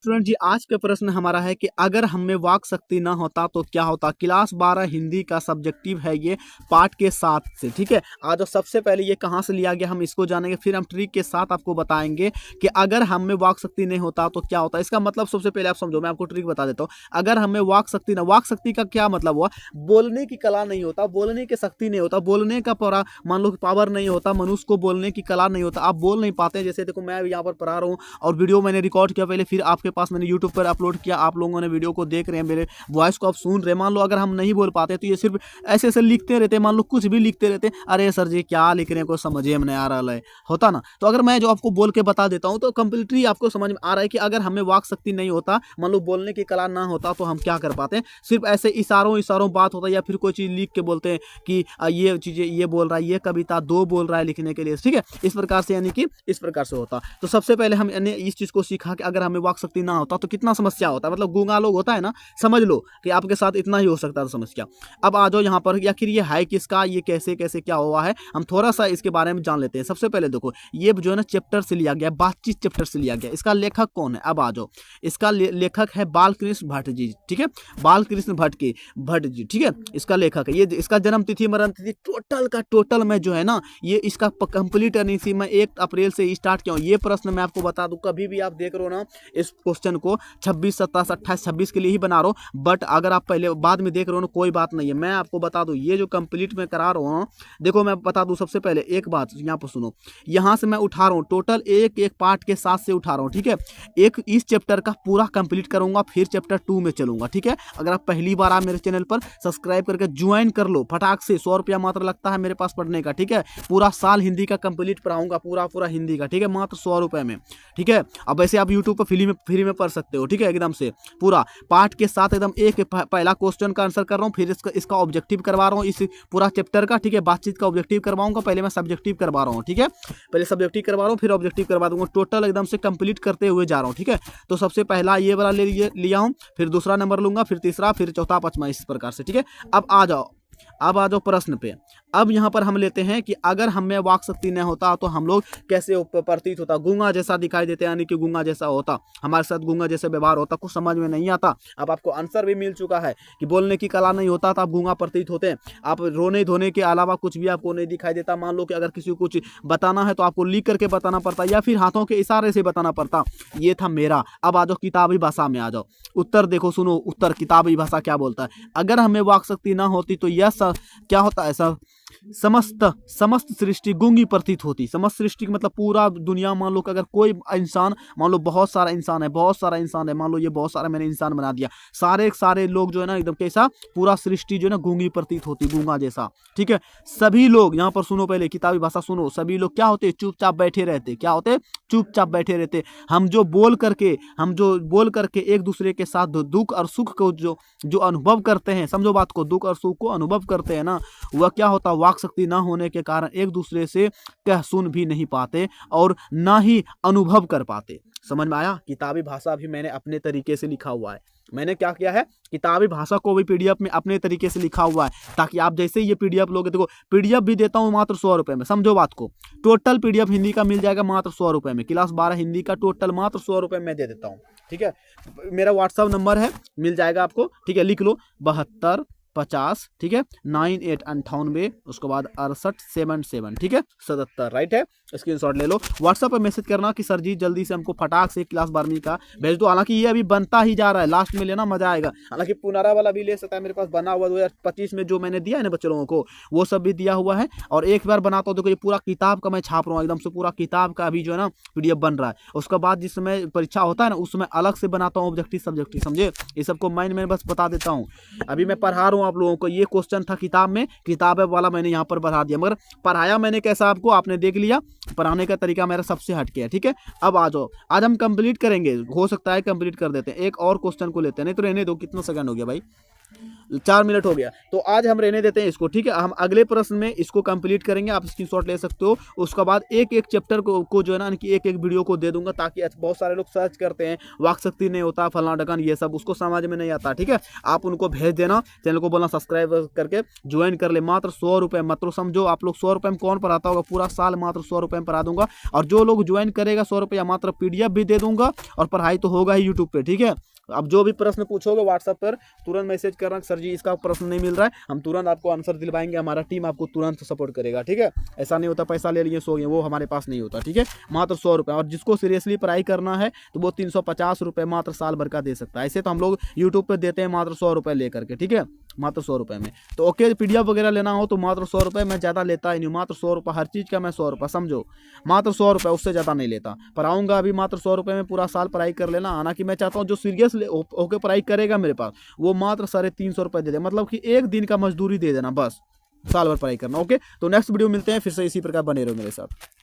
Student जी, आज का प्रश्न हमारा है कि अगर हमें वाक शक्ति ना होता तो क्या होता। क्लास 12 हिंदी का सब्जेक्टिव है ये, पार्ट के 7 से। ठीक है, आज सबसे पहले ये कहाँ से लिया गया हम इसको जानेंगे, फिर हम ट्रिक के साथ आपको बताएंगे कि अगर हमें वाक शक्ति नहीं होता तो क्या होता। इसका मतलब सबसे पहले आप समझो, मैं आपको ट्रिक बता देता हूँ। अगर हमें वाक शक्ति ना, वाक शक्ति का क्या मतलब हुआ, बोलने की कला नहीं होता, बोलने की शक्ति नहीं होता, बोलने का पूरा मान लो पावर नहीं होता, मनुष्य को बोलने की कला नहीं होता, आप बोल नहीं पाते। जैसे देखो मैं यहाँ पर पढ़ा रहा हूँ और वीडियो मैंने रिकॉर्ड किया पहले, फिर आपके पास मैंने यूट्यूब पर अपलोड किया, आप लोगों ने वीडियो को देख रहे हैं, मेरे वॉइस को आप सुन रहे हैं। मान लो अगर हम नहीं बोल पाते तो ये सिर्फ ऐसे ऐसे लिखते रहते, मान लो कुछ भी लिखते रहते, अरे सर जी क्या लिख रहे हैं, कोई समझे में नहीं आ रहा है, होता ना। तो अगर मैं जो आपको बोल के बता देता हूँ तो कंप्लीटली आपको समझ में आ रहा है कि अगर हमें वाक शक्ति नहीं होता, मान लो बोलने की कला ना होता, तो हम क्या कर पाते हैं। सिर्फ ऐसे इशारों इशारों बात होता है, या फिर कोई चीज़ लिख के बोलते हैं कि ये चीज़ें ये बोल रहा है, ये कविता दो बोल रहा है लिखने के लिए। ठीक है, इस प्रकार से, यानी कि इस प्रकार से होता। तो सबसे पहले हमने इस चीज़ को सीखा कि अगर हमें वाक शक्ति ना होता तो कितना समस्या होता है, मतलब गूंगा लोग होता है ना, समझ लो कि आपके साथ इतना ही हो सकता था समस्या। अब आ जाओ यहाँ पर, आखिर ये है किसका, ये कैसे कैसे क्या हुआ है, हम थोड़ा सा इसके बारे में जान लेते हैं। सबसे पहले देखो, ये जो है ना चैप्टर से लिया गया, बातचीत चैप्टर से लिया गया। इसका लेखक कौन है, अब आ जाओ। इसका लेखक है बालकृष्ण भट्ट जी। ठीक है, बालकृष्ण भट्ट जी। ठीक है, इसका लेखक है ये। इसका जन्म तिथि मरण तिथि टोटल का टोटल में जो है ना, ये इसका कंप्लीट नहीं थी, मैं 1 अप्रैल से स्टार्ट किया हूँ। ये प्रश्न मैं आपको बता दूं, कभी भी आप देख रहे हो ना इस क्वेश्चन को 26, 27, 28, 26 के लिए ही बना रहा हूँ, बट अगर आप पहले बाद में देख रहे हो ना, कोई बात नहीं है। मैं आपको बता दूं, ये जो कंप्लीट मैं करा रहा हूँ, देखो मैं बता दूं सबसे पहले एक बात यहाँ पर सुनो। यहाँ से मैं उठा रहा हूँ टोटल एक एक पार्ट के साथ से उठा रहा हूँ। ठीक है, एक इस चैप्टर का पूरा कंप्लीट करूंगा, फिर चैप्टर 2 में चलूंगा। ठीक है, अगर आप पहली बार आप मेरे चैनल पर सब्सक्राइब करके ज्वाइन कर लो फटाक से। 100 रुपया मात्र लगता है मेरे पास पढ़ने का। ठीक है, पूरा साल हिंदी का कंप्लीट पढ़ाऊंगा, पूरा हिंदी का। ठीक है, मात्र 100 रुपये में। ठीक है, अब वैसे आप यूट्यूब पर फ्री में पढ़ सकते हो। ठीक है, एकदम से पूरा पार्ट के साथ एकदम एक पहला क्वेश्चन का आंसर कर रहा हूँ, फिर इसका ऑब्जेक्टिव करवा रहा हूँ इस पूरा चैप्टर का। ठीक है, बातचीत का ऑब्जेक्टिव करवाऊंगा, पहले मैं सब्जेक्टिव करवा रहा हूँ। ठीक है, पहले सब्जेक्टिव करवा रहा हूँ, फिर ऑब्जेक्टिव करवा दूंगा, टोटल एकदम से कंप्लीट करते हुए जा रहा हूँ। ठीक है, तो सबसे पहला ये वाला लिया हूँ, फिर दूसरा नंबर लूंगा, फिर तीसरा, फिर चौथा, पांचवा, इस प्रकार से। ठीक है, अब आ जाओ प्रश्न पे। अब यहाँ पर हम लेते हैं कि अगर हमें वाक शक्ति नहीं होता तो हम लोग कैसे प्रतीत होता, गूंगा जैसा दिखाई देते, यानी कि गूंगा जैसा होता, हमारे साथ गूंगा जैसे व्यवहार होता, कुछ समझ में नहीं आता। अब आपको आंसर भी मिल चुका है कि बोलने की कला नहीं होता तो आप गूंगा प्रतीत होते हैं। आप रोने धोने के अलावा कुछ भी आपको नहीं दिखाई देता। मान लो कि अगर किसी को कुछ बताना है तो आपको लिख करके बताना पड़ता, या फिर हाथों के इशारे से बताना पड़ता। ये था मेरा। अब आ जाओ किताबी भाषा में, आ जाओ उत्तर देखो, सुनो उत्तर किताबी भाषा क्या बोलता है। अगर हमें वाक शक्ति ना होती तो यह क्या होता है, ऐसा समस्त सृष्टि गूंगी प्रतीत होती। समस्त सृष्टि मतलब पूरा दुनिया, मान लो कि अगर कोई इंसान, मान लो बहुत सारा इंसान है, मान लो ये बहुत सारा मैंने इंसान बना दिया, सारे लोग जो है ना एकदम कैसा, पूरा सृष्टि जो है ना गूंगी प्रतीत होती, गूंगा जैसा। ठीक है, सभी लोग यहाँ पर सुनो, पहले किताबी भाषा सुनो, सभी लोग क्या होते, चुपचाप बैठे रहते। क्या होते, चुपचाप बैठे रहते। हम जो बोल करके एक दूसरे के साथ दुख और सुख को जो अनुभव करते हैं, समझो बात को, दुख और सुख को अनुभव करते हैं ना, वह क्या होता, वाक शक्ति ना होने के कारण एक दूसरे से कह सुन भी नहीं पाते और ना ही अनुभव कर पाते। समझ में आया। किताबी भाषा भी मैंने अपने तरीके से लिखा हुआ है। मैंने क्या किया है, किताबी भाषा को भी पीडीएफ में अपने तरीके से लिखा हुआ है, ताकि आप जैसे ये पीडीएफ लोगे, देखो पीडीएफ भी देता हूँ मात्र 100 रुपये में। समझो बात को, टोटल पीडीएफ हिंदी का मिल जाएगा मात्र 100 रुपये में। क्लास 12 हिंदी का टोटल मात्र 100 रुपये में दे देता हूँ। ठीक है, मेरा व्हाट्सअप नंबर है, मिल जाएगा आपको। ठीक है, लिख लो 72 50, ठीक है, 9898, उसके बाद 6877, ठीक है, 77, राइट है। स्क्रीनशॉट ले लो, व्हाट्सएप पर मैसेज करना कि सर जी जल्दी से हमको फटाक से क्लास 12वीं का भेज दो। हालांकि ये अभी बनता ही जा रहा है, लास्ट में लेना मजा आएगा। हालांकि पुनारा वाला भी ले सकता है, मेरे पास बना हुआ 2025 में जो मैंने दिया है ना बच्चे लोगों को, वो सब भी दिया हुआ है। और एक बार बनाता हूँ, देखो ये पूरा किताब का मैं छाप रहा हूँ, एकदम से पूरा किताब का अभी जो है ना पीडीएफ बन रहा है। उसके बाद जिस समय परीक्षा होता है ना, उसमें अलग से बनाता हूँ ऑब्जेक्टिव सब्जेक्टिव, समझे। ये सबको मैं बस बता देता हूँ। अभी मैं पढ़ा रहा हूँ आप लोगों को, ये क्वेश्चन था किताब में, किताब वाला मैंने यहाँ पर बता दिया, मगर पढ़ाया मैंने कैसा आपको आपने देख लिया। पढ़ाने का तरीका मेरा सबसे हटके है। ठीक है, अब आ जाओ, आज हम कंप्लीट करेंगे, हो सकता है कंप्लीट कर देते हैं। एक और क्वेश्चन को लेते हैं, नहीं तो रहने दो, कितना सेकंड हो गया भाई। 4 मिनट हो गया, तो आज हम रहने देते हैं इसको, ठीक है। हम अगले प्रश्न में इसको कंप्लीट करेंगे, आप स्क्रीनशॉट ले सकते हो। उसके बाद एक एक चैप्टर को जो है ना कि एक एक वीडियो को दे दूंगा, ताकि बहुत सारे लोग सर्च करते हैं वाक शक्ति नहीं होता फलाना ढकान, ये सब उसको समझ में नहीं आता, ठीक है। आप उनको भेज देना, चैनल को बोलना सब्सक्राइब करके ज्वाइन कर ले। मात्र 100 रुपये, मतलब समझो आप लोग 100 रुपये में कौन पढ़ाता होगा, पूरा साल मात्र 100 रुपये में पढ़ा दूंगा। और जो लोग ज्वाइन करेगा 100 रुपया मात्र PDF भी दे दूंगा, और पढ़ाई तो होगा ही यूट्यूब पे, ठीक है। अब जो भी प्रश्न पूछोगे व्हाट्सएप पर तुरंत मैसेज करना, सर जी इसका प्रश्न नहीं मिल रहा है, हम तुरंत आपको आंसर दिलवाएंगे, हमारा टीम आपको तुरंत सपोर्ट करेगा, ठीक है। ऐसा नहीं होता पैसा ले लिए सो गए, वो हमारे पास नहीं होता, ठीक है। मात्र 100 रुपये, और जिसको सीरियसली पढ़ाई करना है तो वो 350 रुपये मात्र साल भर का दे सकता है। ऐसे तो हम लोग यूट्यूब पर देते हैं मात्र 100 रुपये लेकर के, ठीक है, मात्र 100 रुपये में। तो ओके, PDF वगैरह लेना हो तो मात्र 100 रुपये, मैं ज़्यादा लेता ही नहीं, मात्र 100 रुपये हर चीज़ का, मैं 100 रुपये समझो, मात्र 100 रुपये, उससे ज़्यादा नहीं लेता। पढ़ाऊंगा अभी मात्र 100 रुपये में पूरा साल पढ़ाई कर लेना आना, कि मैं चाहता हूँ जो सीरियस होकर पढ़ाई करेगा मेरे पास वो मात्र 350 रुपये दे दे, मतलब कि एक दिन का मजदूरी दे देना, बस साल भर पढ़ाई करना। ओके, तो नेक्स्ट वीडियो मिलते हैं फिर से, इसी प्रकार बने रहो मेरे साथ।